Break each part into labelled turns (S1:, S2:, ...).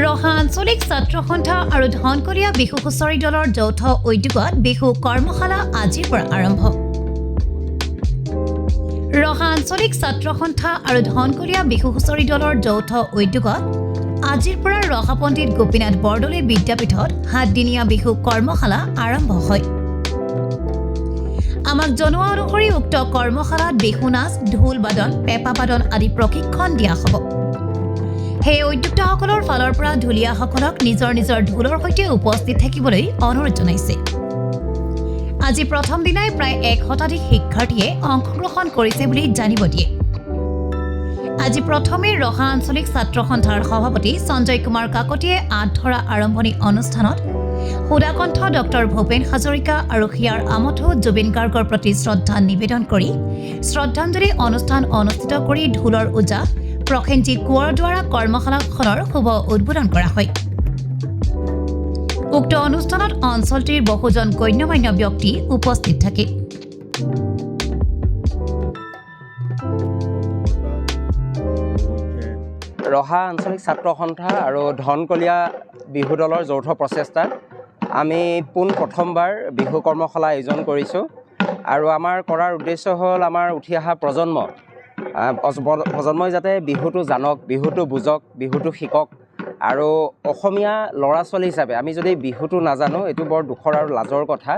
S1: ৰহা আঞ্চলিক ছাত্ৰ সন্থা আৰু ধনকলীয়া বিহু হুঁচৰি দলৰ যৌথ উদ্যোগত বিহু কৰ্মশালা আজিৰ পৰা আৰম্ভ। ৰহা আঞ্চলিক ছাত্ৰ সন্থা আৰু ধনকলীয়া বিহু হুঁচৰি দলৰ যৌথ উদ্যোগত আজিৰ পৰা ৰহা পণ্ডিত গোপীনাথ বৰদলৈ বিদ্যাপীঠত ৭দিনীয়া বিহু কৰ্মশালা আৰম্ভ হয়। আমাক জনোৱা অনুসৰি উক্ত কৰ্মশালাত বিহু নাচ, ঢোল বাদন, পেঁপা বাদন আদি প্ৰশিক্ষণ দিয়া হ'ব। সেই উদ্যোক্তাসকলৰ ফালৰ পৰা ঢুলীয়াসকলক নিজৰ নিজৰ ঢোলৰ সৈতে উপস্থিত থাকিবলৈ অনুৰোধ জনাইছে। আজি প্ৰথম দিনাই প্ৰায় ১ শতাধিক শিক্ষাৰ্থীয়ে অংশগ্ৰহণ কৰিছে বুলি জানিব দিয়ে। আজি প্ৰথমে ৰহা আঞ্চলিক ছাত্ৰ সন্থাৰ সভাপতি সঞ্জয় কুমাৰ কাকতিয়ে আঁতধৰা আৰম্ভণি অনুষ্ঠানত সুধাকণ্ঠ ডক্টৰ ভূপেন হাজৰিকা আৰু হিয়াৰ আমঠু জুবিন গাৰ্গৰ প্ৰতি শ্ৰদ্ধা নিবেদন কৰি শ্ৰদ্ধাঞ্জলি অনুষ্ঠান অনুষ্ঠিত কৰি ঢোলৰ ওজা প্ৰসেনজিৎ কোঁৱৰৰ দ্বাৰা কৰ্মশালাখনৰ শুভ উদ্বোধন কৰা হয়। উক্ত অনুষ্ঠানত অঞ্চলটিৰ বহুজন গণ্যমান্য ব্যক্তি উপস্থিত থাকে।
S2: ৰহা আঞ্চলিক ছাত্ৰ সন্থা আৰু ধনকলীয়া বিহু দলৰ যৌথ প্ৰচেষ্টাত আমি প্ৰথমবাৰ বিহু কৰ্মশালা আয়োজন কৰিছোঁ। আৰু আমাৰ কৰাৰ উদ্দেশ্য হ'ল আমাৰ উঠি অহা প্ৰজন্মই যাতে বিহুটো জানক, বিহুটো বুজক, বিহুটো শিকক। আৰু অসমীয়া ল'ৰা ছোৱালী হিচাপে আমি যদি বিহুটো নাজানো, এইটো বৰ দুখৰ আৰু লাজৰ কথা।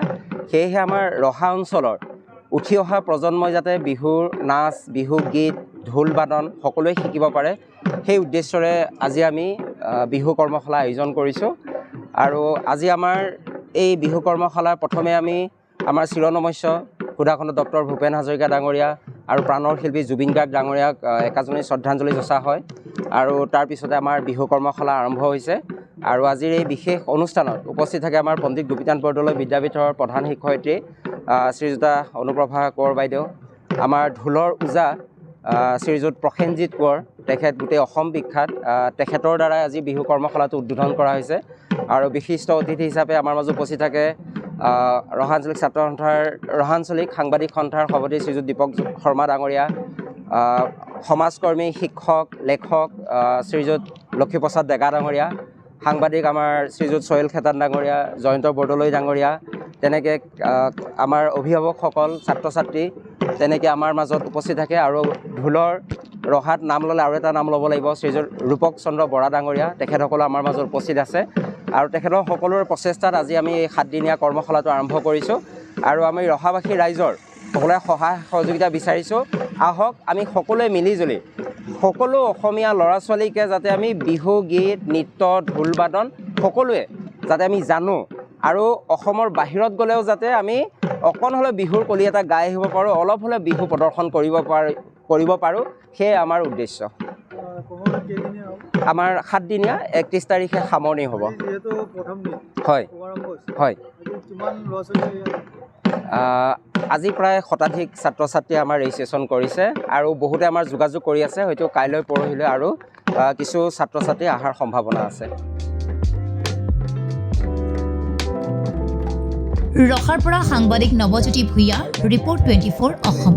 S2: সেয়েহে আমাৰ ৰহা অঞ্চলৰ উঠি অহা প্ৰজন্মই যাতে বিহুৰ নাচ, বিহু গীত, ঢোল বাদন সকলোৱে শিকিব পাৰে, সেই উদ্দেশ্যৰে আজি আমি বিহু কৰ্মশালা আয়োজন কৰিছোঁ। আৰু আজি আমাৰ এই বিহু কৰ্মশালাৰ প্ৰথমে আমি আমাৰ চিৰনমস্য সুধাকণ্ঠ ডক্টৰ ভূপেন হাজৰিকা ডাঙৰীয়া আৰু প্ৰাণৰ শিল্পী জুবিন গাৰ্গ ডাঙৰীয়াক একাজনী শ্ৰদ্ধাঞ্জলি যচা হয়। আৰু তাৰপিছতে আমাৰ বিহু কৰ্মশালা আৰম্ভ হৈছে। আৰু আজিৰ এই বিশেষ অনুষ্ঠানত উপস্থিত থাকে আমাৰ পণ্ডিত গোপীনাথ বৰদলৈ বিদ্যাপীঠৰ প্ৰধান শিক্ষয়িত্ৰী শ্ৰীযুতা অনুপ্ৰভা কোঁৱৰ বাইদেউ, আমাৰ ঢোলৰ ওজা শ্ৰীযুত প্ৰসেনজিৎ কোঁৱৰ, তেখেত গোটেই অসম বিখ্যাত, তেখেতৰ দ্বাৰাই আজি বিহু কৰ্মশালাটো উদ্বোধন কৰা হৈছে। আৰু বিশিষ্ট অতিথি হিচাপে আমাৰ মাজত উপস্থিত থাকে ৰহা আঞ্চলিক ছাত্ৰ সন্থাৰ ৰহা আঞ্চলিক সাংবাদিক সন্থাৰ সভাপতি শ্ৰীযুত দীপক শৰ্মা ডাঙৰীয়া, সমাজকৰ্মী, শিক্ষক, লেখক শ্ৰীযুত লক্ষীপ্ৰসাদ ডেকা ডাঙৰীয়া, সাংবাদিক আমাৰ শ্ৰীযুত চয়েল খেতান ডাঙৰীয়া, জয়ন্ত বৰদলৈ ডাঙৰীয়া, তেনেকৈ আমাৰ অভিভাৱকসকল, ছাত্ৰ ছাত্ৰী তেনেকৈ আমাৰ মাজত উপস্থিত থাকে। আৰু ঢোলৰ ৰহাত নাম ল'লে আৰু এটা নাম ল'ব লাগিব, শ্ৰীযুত ৰূপক চন্দ্ৰ বৰা ডাঙৰীয়া, তেখেতসকলো আমাৰ মাজত উপস্থিত আছে। আৰু তেখেতৰ সকলোৰে প্ৰচেষ্টাত আজি আমি এই ৭দিনীয়া কৰ্মশালাটো আৰম্ভ কৰিছোঁ। আৰু আমি ৰহাবাসী ৰাইজৰ সকলোৱে সহায় সহযোগিতা বিচাৰিছোঁ। আহক আমি সকলোৱে মিলিজুলি সকলো অসমীয়া ল'ৰা ছোৱালীকে যাতে আমি বিহু গীত, নৃত্য, ঢোল বাদন সকলোৱে যাতে আমি জানো, আৰু অসমৰ বাহিৰত গ'লেও যাতে আমি অকণ হ'লেও বিহুৰ কলি এটা গাই আহিব পাৰোঁ, অলপ হ'লেও বিহু প্ৰদৰ্শন কৰিব পাৰোঁ, সেয়ে আমাৰ উদ্দেশ্য। আমাৰ ৭দিনীয়া ৩১ তাৰিখে সামৰণি হ'ব। হয় হয়, আজি প্ৰায় শতাধিক ছাত্ৰ ছাত্ৰীয়ে আমাৰ ৰেজিষ্ট্ৰেশ্যন কৰিছে আৰু বহুতে আমাৰ যোগাযোগ কৰি আছে। হয়তো কাইলৈ পৰহিলৈ আৰু কিছু ছাত্ৰ ছাত্ৰী অহাৰ সম্ভাৱনা আছে।
S1: ৰহাৰ পৰা সাংবাদিক নৱজ্যোতি ভূঞা, ৰিপৰ্ট 24 অসম।